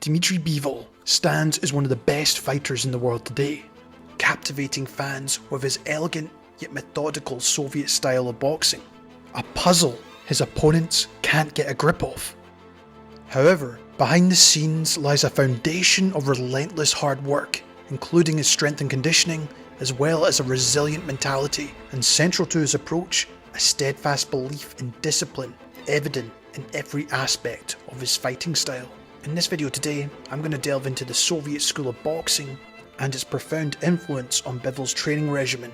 Dmitry Bivol stands as one of the best fighters in the world today, captivating fans with his elegant yet methodical Soviet style of boxing, a puzzle his opponents can't get a grip of. However, behind the scenes lies a foundation of relentless hard work, including his strength and conditioning, as well as a resilient mentality, and central to his approach, a steadfast belief in discipline, evident in every aspect of his fighting style. In this video today, I'm going to delve into the Soviet school of boxing and its profound influence on Bivol's training regimen,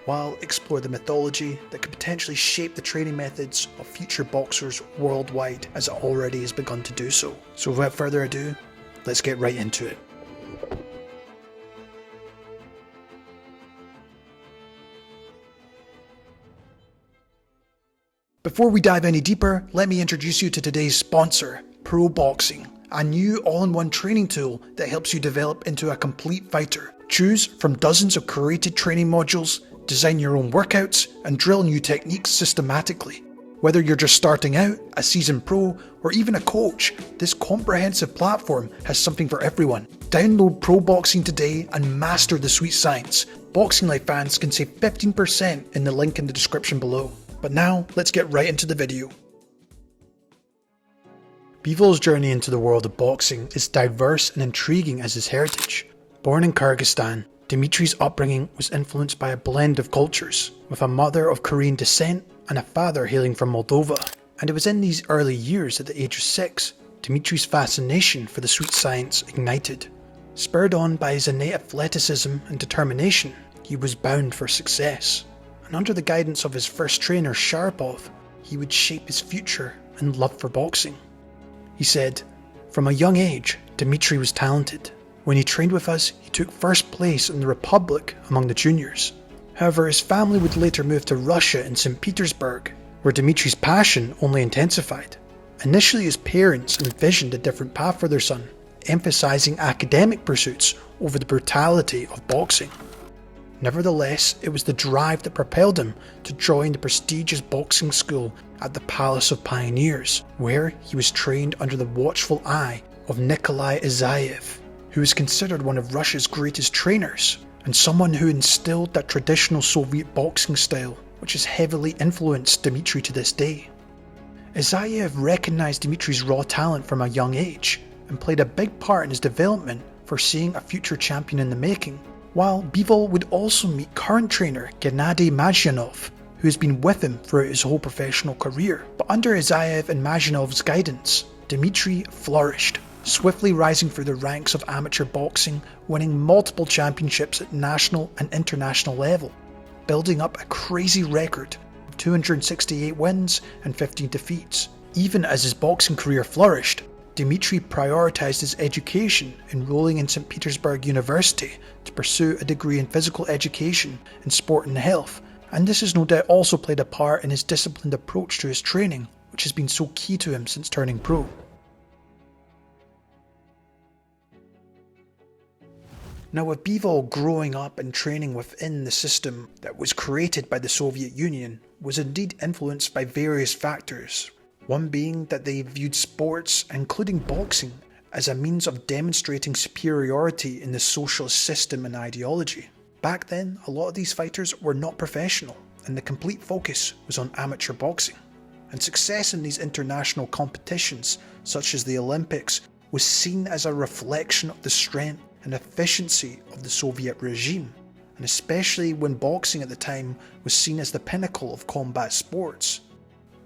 while explore the mythology that could potentially shape the training methods of future boxers worldwide, as it already has begun to do so. So without further ado, let's get right into it. Before we dive any deeper, let me introduce you to today's sponsor, Pro Boxing, a new all-in-one training tool that helps you develop into a complete fighter. Choose from dozens of curated training modules, design your own workouts, and drill new techniques systematically. Whether you're just starting out, a seasoned pro, or even a coach, this comprehensive platform has something for everyone. Download Pro Boxing today and master the sweet science. Boxing Life fans can save 15% in the link in the description below. But now, let's get right into the video. Bivol's journey into the world of boxing is diverse and intriguing as his heritage. Born in Kyrgyzstan, Dmitry's upbringing was influenced by a blend of cultures, with a mother of Korean descent and a father hailing from Moldova. And it was in these early years, at the age of 6, Dmitry's fascination for the sweet science ignited. Spurred on by his innate athleticism and determination, he was bound for success. And under the guidance of his first trainer, Sharapov, he would shape his future and love for boxing. He said, "From a young age, Dmitry was talented. When he trained with us, he took first place in the Republic among the juniors." However, his family would later move to Russia and St. Petersburg, where Dmitry's passion only intensified. Initially, his parents envisioned a different path for their son, emphasizing academic pursuits over the brutality of boxing. Nevertheless, it was the drive that propelled him to join the prestigious boxing school at the Palace of Pioneers, where he was trained under the watchful eye of Nikolai Isayev, who is considered one of Russia's greatest trainers, and someone who instilled that traditional Soviet boxing style, which has heavily influenced Dmitry to this day. Isayev recognized Dmitry's raw talent from a young age, and played a big part in his development, foreseeing a future champion in the making. While Bivol would also meet current trainer Gennady Mashyanov, who has been with him throughout his whole professional career. But under Isayev and Mashyanov's guidance, Dmitry flourished, swiftly rising through the ranks of amateur boxing, winning multiple championships at national and international level, building up a crazy record of 268 wins and 15 defeats. Even as his boxing career flourished, Dmitry prioritized his education, enrolling in St. Petersburg University to pursue a degree in physical education and sport and health, and this has no doubt also played a part in his disciplined approach to his training, which has been so key to him since turning pro. Now, with Bivol growing up and training within the system that was created by the Soviet Union, was indeed influenced by various factors. One being that they viewed sports, including boxing, as a means of demonstrating superiority in the socialist system and ideology. Back then, a lot of these fighters were not professional, and the complete focus was on amateur boxing. And success in these international competitions, such as the Olympics, was seen as a reflection of the strength and efficiency of the Soviet regime, and especially when boxing at the time was seen as the pinnacle of combat sports.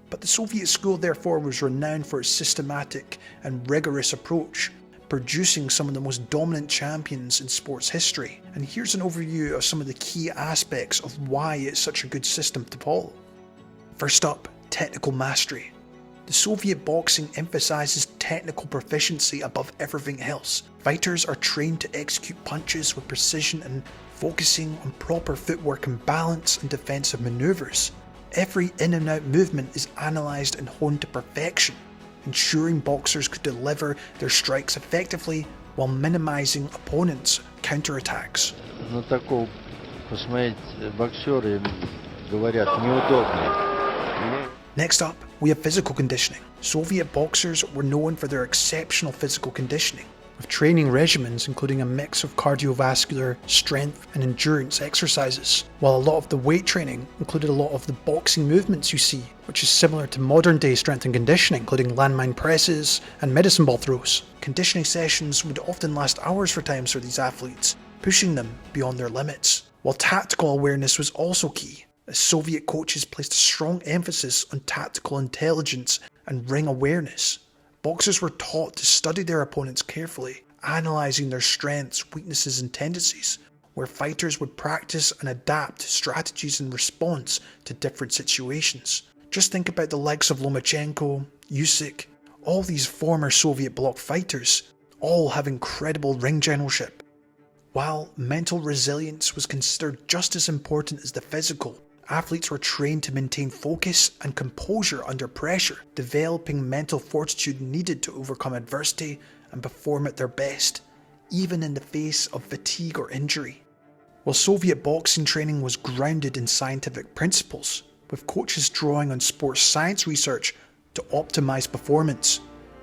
But the Soviet school therefore was renowned for its systematic and rigorous approach, producing some of the most dominant champions in sports history. And here's an overview of some of the key aspects of why it's such a good system to follow. First up, technical mastery. The Soviet boxing emphasizes technical proficiency above everything else. Fighters are trained to execute punches with precision and focusing on proper footwork and balance and defensive maneuvers. Every in and out movement is analysed and honed to perfection, ensuring boxers could deliver their strikes effectively while minimising opponents' counterattacks. На такого посмотреть боксеры говорят неудобно. Next up, we have physical conditioning. Soviet boxers were known for their exceptional physical conditioning, with training regimens including a mix of cardiovascular, strength and endurance exercises, while a lot of the weight training included a lot of the boxing movements you see, which is similar to modern day strength and conditioning, including landmine presses and medicine ball throws. Conditioning sessions would often last hours for times for these athletes, pushing them beyond their limits. While tactical awareness was also key, as Soviet coaches placed a strong emphasis on tactical intelligence and ring awareness. Boxers were taught to study their opponents carefully, analysing their strengths, weaknesses and tendencies, where fighters would practice and adapt strategies in response to different situations. Just think about the likes of Lomachenko, Usyk, all these former Soviet bloc fighters, all have incredible ring generalship. While mental resilience was considered just as important as the physical, athletes were trained to maintain focus and composure under pressure, developing mental fortitude needed to overcome adversity and perform at their best, even in the face of fatigue or injury. While Soviet boxing training was grounded in scientific principles, with coaches drawing on sports science research to optimize performance,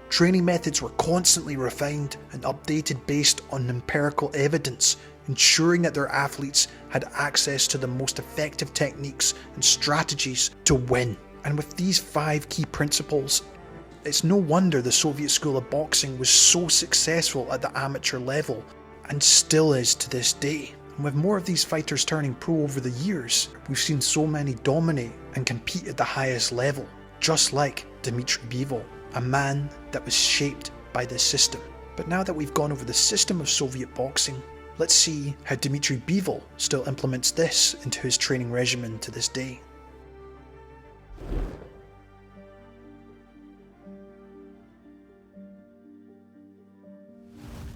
training methods were constantly refined and updated based on empirical evidence, ensuring that their athletes had access to the most effective techniques and strategies to win. And with these 5 key principles, it's no wonder the Soviet school of boxing was so successful at the amateur level, and still is to this day. And with more of these fighters turning pro over the years, we've seen so many dominate and compete at the highest level, just like Dmitry Bivol, a man that was shaped by this system. But now that we've gone over the system of Soviet boxing, let's see how Dmitry Bivol still implements this into his training regimen to this day.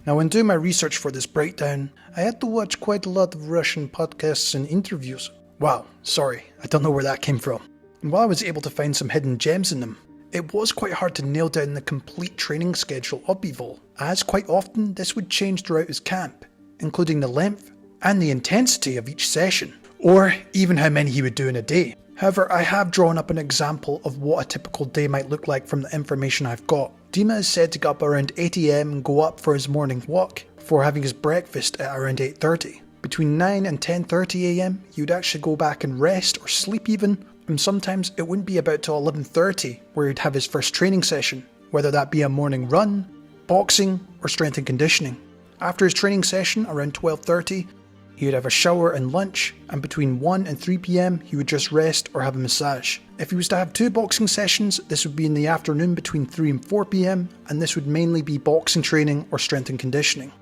Now, when doing my research for this breakdown, I had to watch quite a lot of Russian podcasts and interviews. Wow, sorry, I don't know where that came from. And while I was able to find some hidden gems in them, it was quite hard to nail down the complete training schedule of Bivol, as quite often this would change throughout his camp, including the length and the intensity of each session, or even how many he would do in a day. However, I have drawn up an example of what a typical day might look like from the information I've got. Dima is said to get up around 8 AM and go up for his morning walk, before having his breakfast at around 8:30. Between 9 and 10:30 AM, he would actually go back and rest or sleep even, and sometimes it wouldn't be about till 11:30 where he'd have his first training session, whether that be a morning run, boxing or strength and conditioning. After his training session around 12:30, he would have a shower and lunch, and between 1 and 3 PM he would just rest or have a massage. If he was to have 2 boxing sessions, this would be in the afternoon between 3 and 4 PM, and this would mainly be boxing training or strength and conditioning.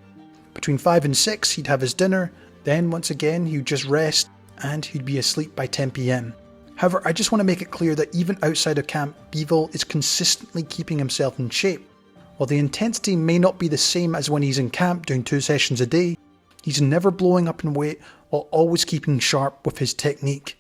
Between 5 and 6 he'd have his dinner, then once again he would just rest, and he'd be asleep by 10 PM. However, I just want to make it clear that even outside of camp, Bivol is consistently keeping himself in shape. While the intensity may not be the same as when he's in camp doing 2 sessions a day, he's never blowing up in weight while always keeping sharp with his technique.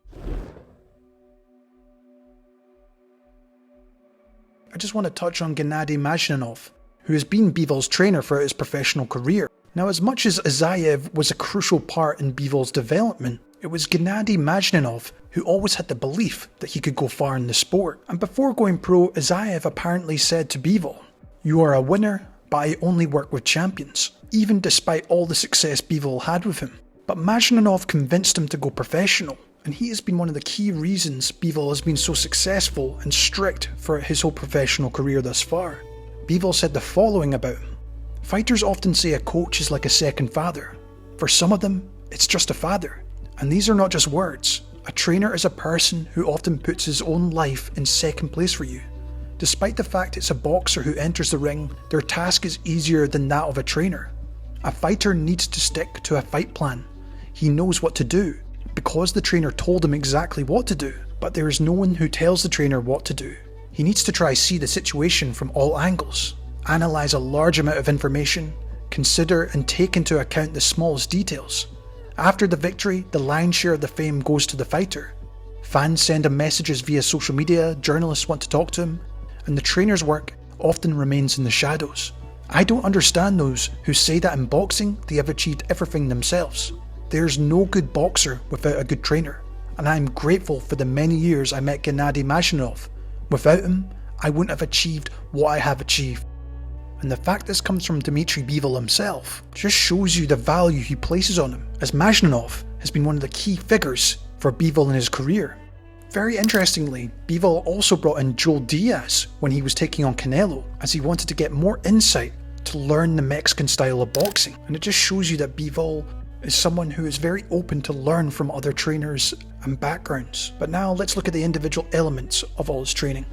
I just want to touch on Gennady Mashyanov, who has been Bivol's trainer throughout his professional career. Now, as much as Azayev was a crucial part in Bivol's development, it was Gennady Mashyanov who always had the belief that he could go far in the sport. And before going pro, Azayev apparently said to Bivol, "You are a winner, but I only work with champions," even despite all the success Bivol had with him. But Mashyanov convinced him to go professional, and he has been one of the key reasons Bivol has been so successful and strict for his whole professional career thus far. Bivol said the following about him: "Fighters often say a coach is like a second father. For some of them, it's just a father. And these are not just words. A trainer is a person who often puts his own life in second place for you. Despite the fact it's a boxer who enters the ring, their task is easier than that of a trainer. A fighter needs to stick to a fight plan. He knows what to do, because the trainer told him exactly what to do, but there is no one who tells the trainer what to do. He needs to try see the situation from all angles, analyse a large amount of information, consider and take into account the smallest details. After the victory, the lion's share of the fame goes to the fighter. Fans send him messages via social media, journalists want to talk to him, and the trainer's work often remains in the shadows. I don't understand those who say that in boxing they have achieved everything themselves. There's no good boxer without a good trainer, and I am grateful for the many years I met Gennady Mashyanov. Without him, I wouldn't have achieved what I have achieved." And the fact this comes from Dmitry Bivol himself just shows you the value he places on him, as Mashyanov has been one of the key figures for Bivol in his career. Very interestingly, Bivol also brought in Joel Diaz when he was taking on Canelo, as he wanted to get more insight to learn the Mexican style of boxing. And it just shows you that Bivol is someone who is very open to learn from other trainers and backgrounds. But now let's look at the individual elements of all his training.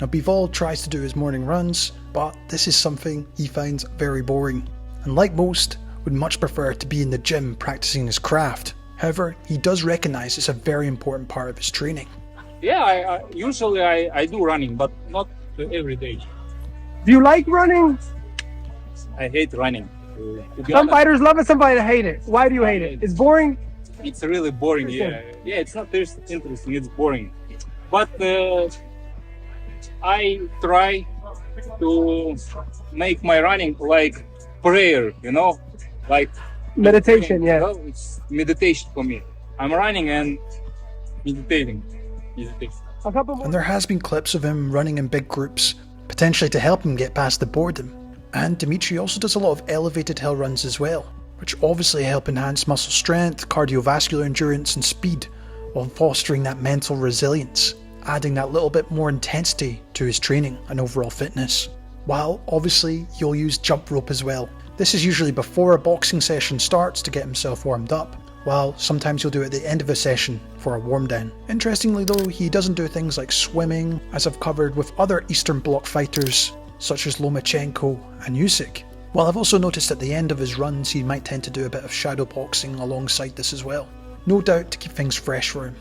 Now Bivol tries to do his morning runs, but this is something he finds very boring, and like most, would much prefer to be in the gym practicing his craft. However, he does recognise it's a very important part of his training. Yeah, usually I do running, but not every day. Do you like running? I hate running. Some fighters love it, some fighters hate it. Why do you hate it? It's boring? It's really boring, yeah. Yeah, it's not interesting, it's boring. But I try to make my running like prayer, like Meditation, yeah. Well, it's meditation for me. I'm running and meditating. A couple more. And there has been clips of him running in big groups, potentially to help him get past the boredom. And Dmitry also does a lot of elevated hill runs as well, which obviously help enhance muscle strength, cardiovascular endurance and speed, while fostering that mental resilience, adding that little bit more intensity to his training and overall fitness. While obviously he'll use jump rope as well. This is usually before a boxing session starts to get himself warmed up, while sometimes he'll do it at the end of a session for a warm down. Interestingly though, he doesn't do things like swimming, as I've covered with other Eastern Bloc fighters such as Lomachenko and Usyk. While I've also noticed at the end of his runs he might tend to do a bit of shadow boxing alongside this as well. No doubt to keep things fresh for him.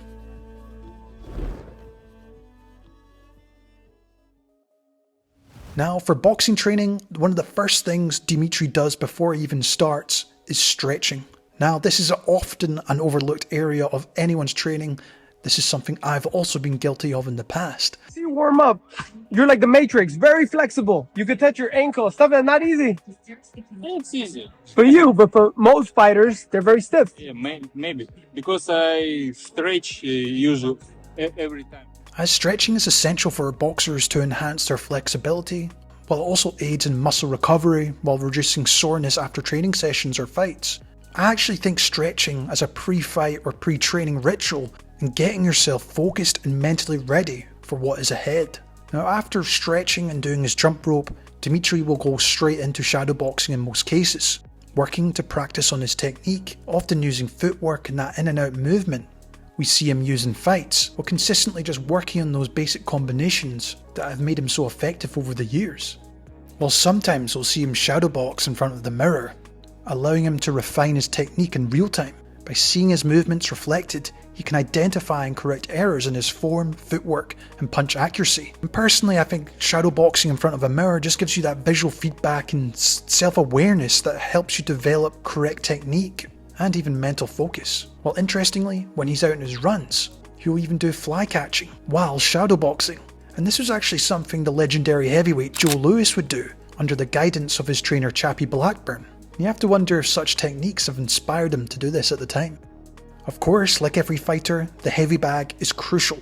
Now for boxing training, one of the first things Dmitry does before he even starts is stretching. Now this is often an overlooked area of anyone's training. This is something I've also been guilty of in the past. See you warm up. You're like the Matrix, very flexible. You could touch your ankle, stuff that's not easy. It's easy. For you, but for most fighters, they're very stiff. Yeah, maybe. Because I stretch usually every time. As stretching is essential for boxers to enhance their flexibility, while it also aids in muscle recovery while reducing soreness after training sessions or fights. I actually think stretching as a pre-fight or pre-training ritual and getting yourself focused and mentally ready for what is ahead. Now after stretching and doing his jump rope, Dmitry will go straight into shadow boxing in most cases, working to practice on his technique, often using footwork and that in and out movement we see him use in fights, while consistently just working on those basic combinations that have made him so effective over the years. While sometimes we'll see him shadow box in front of the mirror, allowing him to refine his technique in real time. By seeing his movements reflected, he can identify and correct errors in his form, footwork and punch accuracy. And personally, I think shadow boxing in front of a mirror just gives you that visual feedback and self-awareness that helps you develop correct technique and even mental focus. While interestingly, when he's out on his runs, he'll even do fly catching while shadow boxing. And this was actually something the legendary heavyweight Joe Louis would do under the guidance of his trainer Chappie Blackburn. You have to wonder if such techniques have inspired him to do this at the time. Of course, like every fighter, the heavy bag is crucial,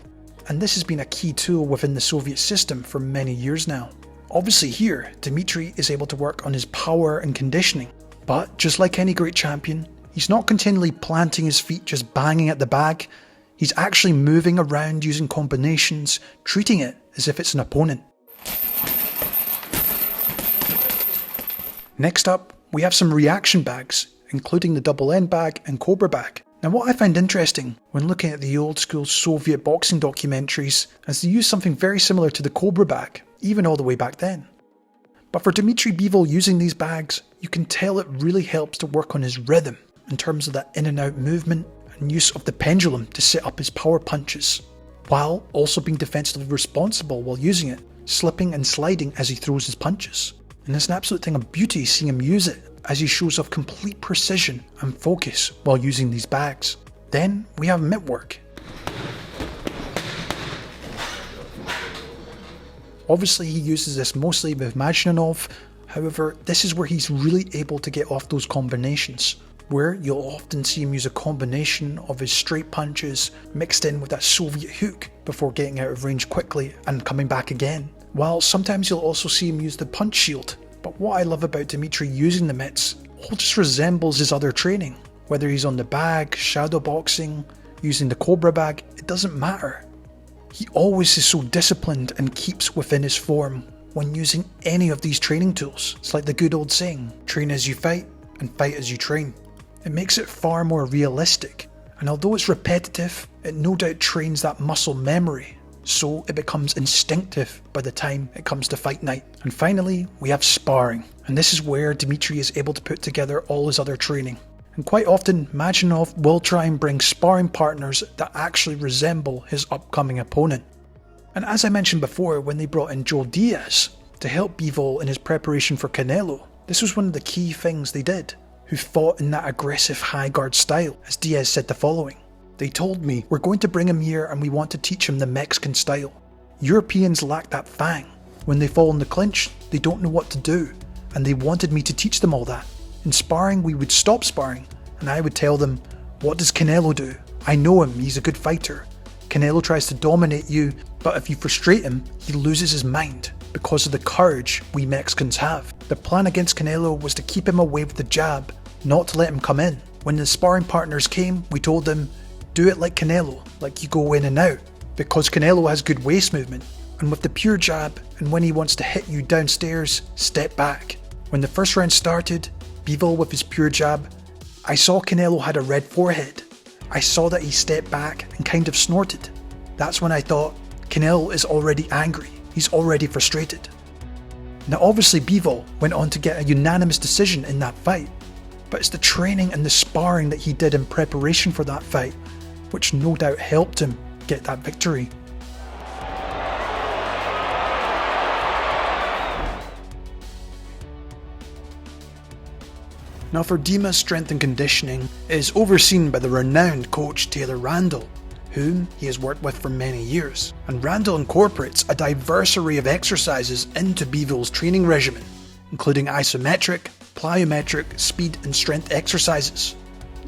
and this has been a key tool within the Soviet system for many years now. Obviously here, Dmitry is able to work on his power and conditioning, but just like any great champion, he's not continually planting his feet just banging at the bag. He's actually moving around using combinations, treating it as if it's an opponent. Next up, we have some reaction bags, including the double end bag and cobra bag. Now what I find interesting when looking at the old school Soviet boxing documentaries is they use something very similar to the cobra bag, even all the way back then. But for Dmitry Bivol using these bags, you can tell it really helps to work on his rhythm in terms of that in and out movement and use of the pendulum to set up his power punches, while also being defensively responsible while using it, slipping and sliding as he throws his punches. And it's an absolute thing of beauty seeing him use it, as he shows off complete precision and focus while using these bags. Then we have mitt work. Obviously he uses this mostly with Mashyanov, however this is where he's really able to get off those combinations, where you'll often see him use a combination of his straight punches mixed in with that Soviet hook before getting out of range quickly and coming back again. While sometimes you'll also see him use the punch shield. But what I love about Dmitry using the mitts all just resembles his other training. Whether he's on the bag, shadow boxing, using the cobra bag, it doesn't matter. He always is so disciplined and keeps within his form when using any of these training tools. It's like the good old saying, train as you fight and fight as you train. It makes it far more realistic, and although it's repetitive, it no doubt trains that muscle memory, so it becomes instinctive by the time it comes to fight night. And finally, we have sparring, and this is where Dmitry is able to put together all his other training. And quite often, Mashyanov will try and bring sparring partners that actually resemble his upcoming opponent. And as I mentioned before, when they brought in Joe Diaz to help Bivol in his preparation for Canelo, this was one of the key things they did, who fought in that aggressive high guard style, as Diaz said the following. They told me, we're going to bring him here and we want to teach him the Mexican style. Europeans lack that fang. When they fall in the clinch, they don't know what to do, and they wanted me to teach them all that. In sparring, we would stop sparring, and I would tell them, what does Canelo do? I know him, he's a good fighter. Canelo tries to dominate you, but if you frustrate him, he loses his mind because of the courage we Mexicans have. The plan against Canelo was to keep him away with the jab, not to let him come in. When the sparring partners came, we told them, do it like Canelo, like you go in and out, because Canelo has good waist movement, and with the pure jab, and when he wants to hit you downstairs, step back. When the first round started, Bivol with his pure jab, I saw Canelo had a red forehead. I saw that he stepped back and kind of snorted. That's when I thought, Canelo is already angry, he's already frustrated. Now obviously Bivol went on to get a unanimous decision in that fight, but it's the training and the sparring that he did in preparation for that fight, which no doubt helped him get that victory. Now for Dima's strength and conditioning, it is overseen by the renowned coach Taylor Randall, whom he has worked with for many years. And Randall incorporates a diverse array of exercises into Bivol's training regimen, including isometric, plyometric, speed and strength exercises.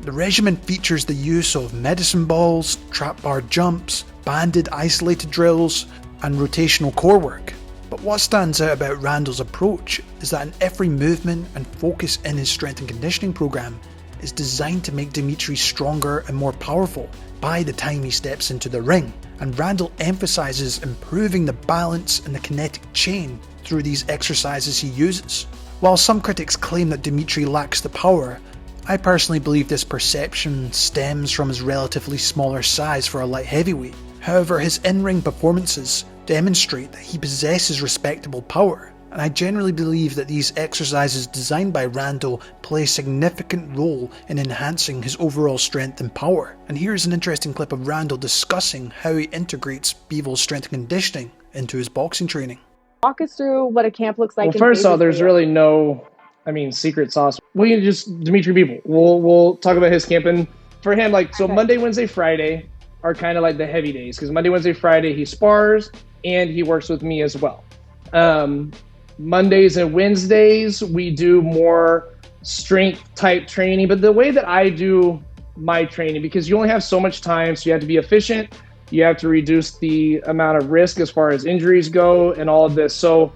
The regimen features the use of medicine balls, trap bar jumps, banded isolated drills, and rotational core work. But what stands out about Randall's approach is that in every movement and focus in his strength and conditioning program is designed to make Dmitry stronger and more powerful by the time he steps into the ring. And Randall emphasizes improving the balance and the kinetic chain through these exercises he uses. While some critics claim that Dmitry lacks the power, I personally believe this perception stems from his relatively smaller size for a light heavyweight. However, his in-ring performances demonstrate that he possesses respectable power, and I generally believe that these exercises designed by Randall play a significant role in enhancing his overall strength and power. And here's an interesting clip of Randall discussing how he integrates Bivol's strength and conditioning into his boxing training. Walk us through what a camp looks like. Well, first off, there's really no, secret sauce. We can just Dmitry Bivol. We'll talk about his camping. For him, so Okay. Monday, Wednesday, Friday are kind of like the heavy days, because Monday, Wednesday, Friday he spars and he works with me as well. Mondays and Wednesdays we do more strength type training, but the way that I do my training, because you only have so much time, so you have to be efficient. You have to reduce the amount of risk as far as injuries go and all of this. So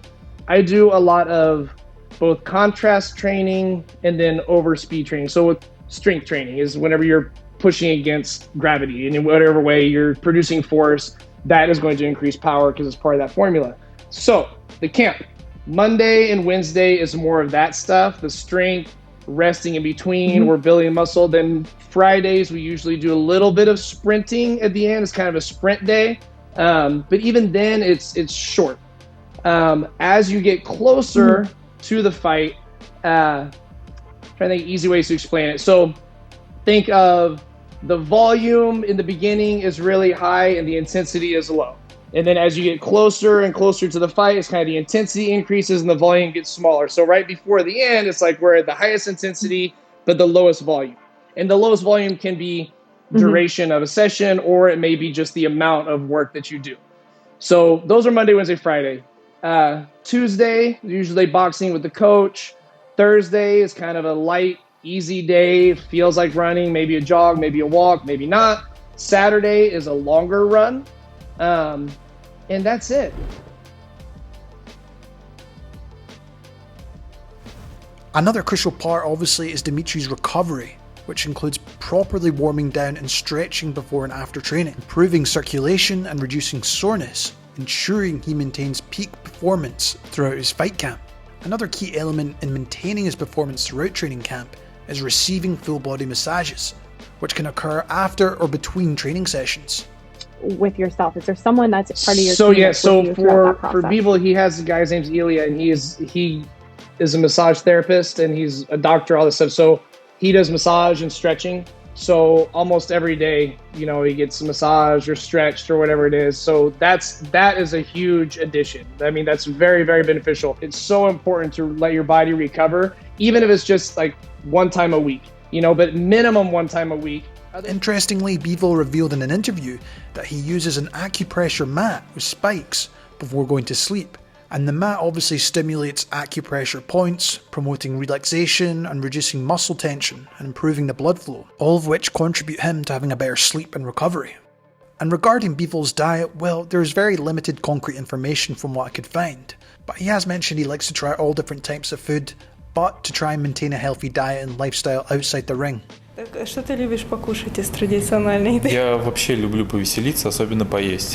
I do a lot of both contrast training and then over speed training. So with strength training is whenever you're pushing against gravity and in whatever way you're producing force, that is going to increase power because it's part of that formula. So the camp, Monday and Wednesday is more of that stuff, the strength, resting in between, we're building muscle. Then Fridays, we usually do a little bit of sprinting at the end. It's kind of a sprint day. But even then it's short. As you get closer to the fight, trying to think easy ways to explain it. So think of the volume in the beginning is really high and the intensity is low. And then as you get closer and closer to the fight, it's kind of the intensity increases and the volume gets smaller. So right before the end, it's like we're at the highest intensity, but the lowest volume. And the lowest volume can be duration of a session, or it may be just the amount of work that you do. So those are Monday, Wednesday, Friday. Tuesday, usually boxing with the coach. Thursday is kind of a light, easy day, feels like running, maybe a jog, maybe a walk, maybe not. Saturday is a longer run, and that's it. Another crucial part obviously is Dmitry's recovery, which includes properly warming down and stretching before and after training, improving circulation and reducing soreness, ensuring he maintains peak performance throughout his fight camp. Another key element in maintaining his performance throughout training camp is receiving full body massages, which can occur after or between training sessions. With yourself, is there someone that's part of your so team yeah that's with so you throughout that for process? Bivol, he has a guy's name's Ilya, and he is a massage therapist, and he's a doctor, all this stuff. So he does massage and stretching. So almost every day, you know, he gets a massage or stretched or whatever it is. So that is a huge addition. I mean, that's very, very beneficial. It's so important to let your body recover, even if it's just like one time a week, you know, but minimum one time a week. Interestingly, Bivol revealed in an interview that he uses an acupressure mat with spikes before going to sleep. And the mat obviously stimulates acupressure points, promoting relaxation and reducing muscle tension and improving the blood flow, all of which contribute him to having a better sleep and recovery. And regarding Bivol's diet, well, there's very limited concrete information from what I could find, but he has mentioned he likes to try all different types of food, but to try and maintain a healthy diet and lifestyle outside the ring. Что ты любишь покушать из традициональной еды? Я вообще люблю повеселиться, особенно поесть.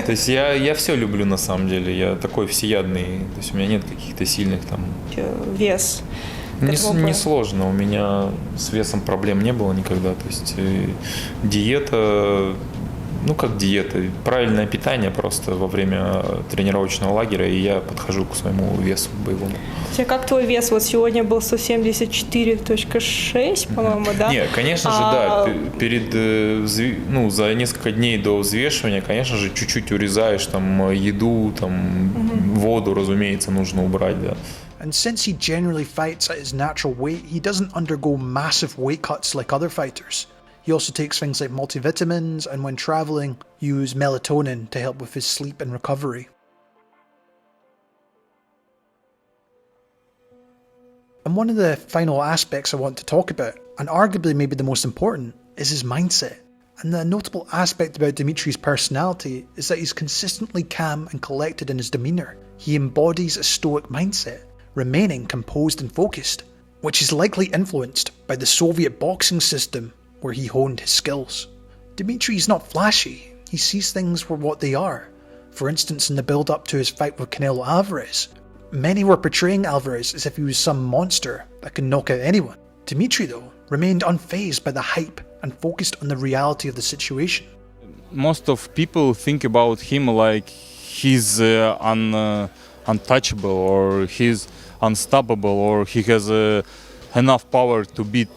То есть я все люблю на самом деле. Я такой всеядный. То есть у меня нет каких-то сильных там... Вес. Не сложно. У меня с весом проблем не было никогда. То есть диета... Ну, как диета, правильное питание просто во время тренировочного лагеря, и я подхожу к своему весу боевому. Как твой вес? Вот сегодня был 174.6, по-моему, да? Нет, конечно же, да. Перед, за несколько дней до взвешивания, конечно же, чуть-чуть урезаешь, там, еду, там, воду, разумеется, нужно убрать, да. And since he generally fights at his natural weight, he doesn't undergo massive weight cuts like other fighters. He also takes things like multivitamins, and when travelling, use melatonin to help with his sleep and recovery. And one of the final aspects I want to talk about, and arguably maybe the most important, is his mindset. And the notable aspect about Dmitry's personality is that he's consistently calm and collected in his demeanour. He embodies a stoic mindset, remaining composed and focused, which is likely influenced by the Soviet boxing system where he honed his skills. Dmitry is not flashy, he sees things for what they are. For instance, in the build-up to his fight with Canelo Alvarez, many were portraying Alvarez as if he was some monster that could knock out anyone. Dmitry, though, remained unfazed by the hype and focused on the reality of the situation. Most of people think about him like he's untouchable, or he's unstoppable, or he has enough power to beat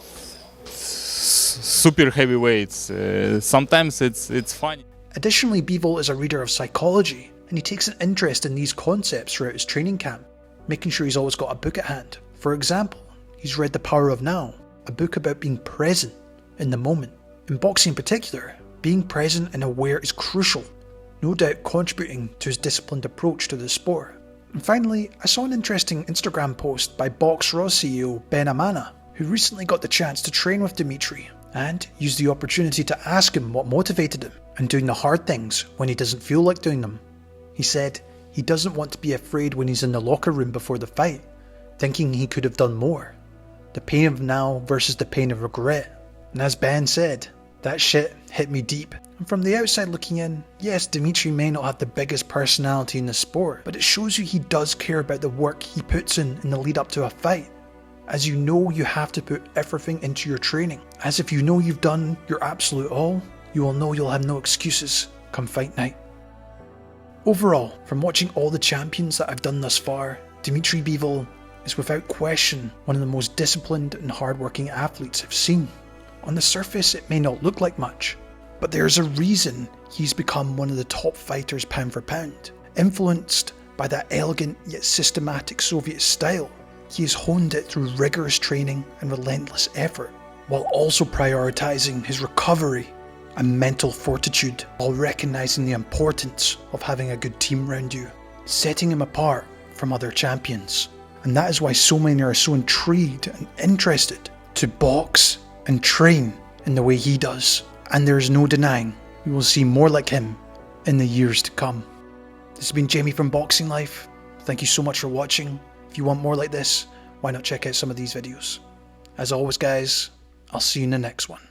super heavyweights. Sometimes it's funny. Additionally, Bivol is a reader of psychology, and he takes an interest in these concepts throughout his training camp, making sure he's always got a book at hand. For example, he's read The Power of Now, a book about being present in the moment. In boxing in particular, being present and aware is crucial, no doubt contributing to his disciplined approach to the sport. And finally, I saw an interesting Instagram post by Box Raw CEO Ben Amana, who recently got the chance to train with Dmitry and used the opportunity to ask him what motivated him and doing the hard things when he doesn't feel like doing them. He said he doesn't want to be afraid when he's in the locker room before the fight, thinking he could have done more. The pain of now versus the pain of regret. And as Ben said, that shit hit me deep. And from the outside looking in, yes, Dmitry may not have the biggest personality in the sport, but it shows you he does care about the work he puts in the lead up to a fight. As you know, you have to put everything into your training. As if you know you've done your absolute all, you will know you'll have no excuses come fight night. Overall, from watching all the champions that I've done thus far, Dmitry Bivol is without question one of the most disciplined and hardworking athletes I've seen. On the surface, it may not look like much, but there's a reason he's become one of the top fighters pound for pound. Influenced by that elegant yet systematic Soviet style, he has honed it through rigorous training and relentless effort, while also prioritizing his recovery and mental fortitude, while recognizing the importance of having a good team around you, setting him apart from other champions. And that is why so many are so intrigued and interested to box and train in the way he does. And there is no denying we will see more like him in the years to come. This has been Jamie from Boxing Life. Thank you so much for watching. If you want more like this, why not check out some of these videos? As always guys, I'll see you in the next one.